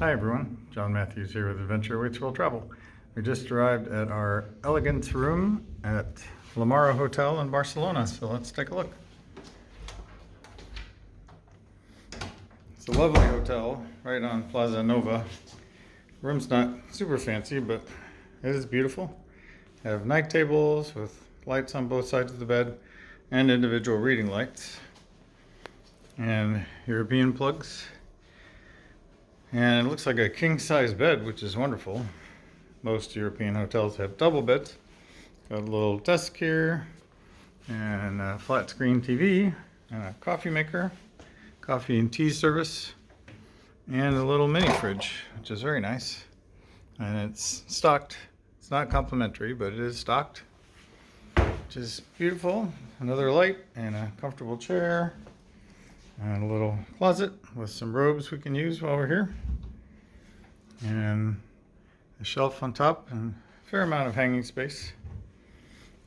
Hi everyone, John Matthews here with Adventure Awaits World Travel. We just arrived at our Elegance room at Lamaro Hotel in Barcelona, so let's take a look. It's a lovely hotel right on Plaça Nova. The room's not super fancy, but it is beautiful. They have night tables with lights on both sides of the bed and individual reading lights and European plugs. And it looks like a king-size bed, which is wonderful. Most European hotels have double beds. Got a little desk here, and a flat screen TV, and a coffee maker, coffee and tea service, and a little mini fridge, which is very nice. And it's stocked. It's not complimentary, but it is stocked, which is beautiful. Another light and a comfortable chair. And a little closet with some robes we can use while we're here. And a shelf on top and a fair amount of hanging space.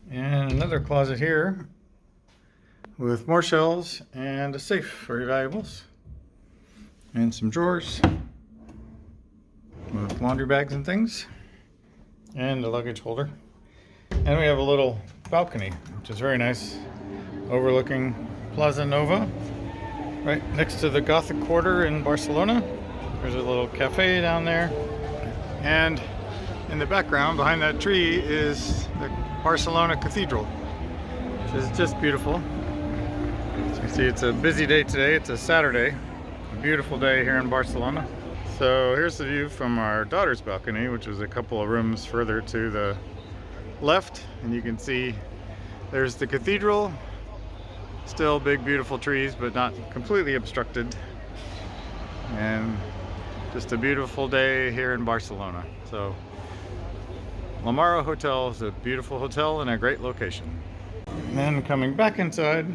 And another closet here with more shelves and a safe for your valuables. And some drawers with laundry bags and things. And a luggage holder. And we have a little balcony, which is very nice, overlooking Plaça Nova. Right next to the Gothic Quarter in Barcelona. There's a little cafe down there. And in the background, behind that tree, is the Barcelona Cathedral, which is just beautiful. As you can see, it's a busy day today. It's a Saturday. A beautiful day here in Barcelona. So here's the view from our daughter's balcony, which is a couple of rooms further to the left. And you can see there's the cathedral. Still big, beautiful trees, but not completely obstructed. And just a beautiful day here in Barcelona. So, Lamaro Hotel is a beautiful hotel and a great location. And then coming back inside,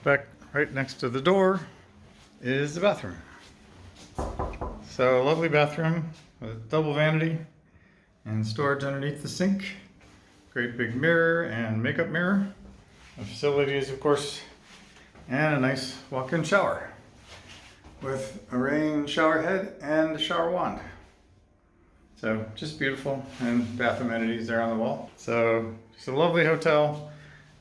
back right next to the door, is the bathroom. So, lovely bathroom with double vanity and storage underneath the sink. Great big mirror and makeup mirror. The facilities, of course, and a nice walk-in shower with a rain shower head and a shower wand. So just beautiful, and bath amenities there on the wall. So it's a lovely hotel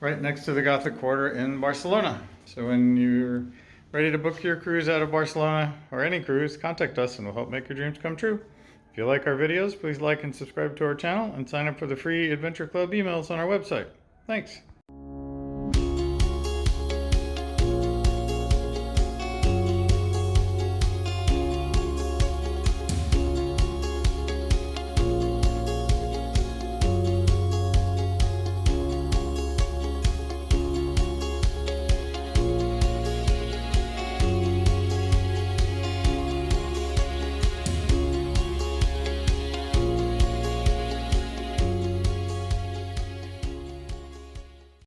right next to the Gothic Quarter in Barcelona. So when you're ready to book your cruise out of Barcelona, or any cruise, contact us and we'll help make your dreams come true. If you like our videos, please like and subscribe to our channel and sign up for the free Adventure Club emails on our website. Thanks.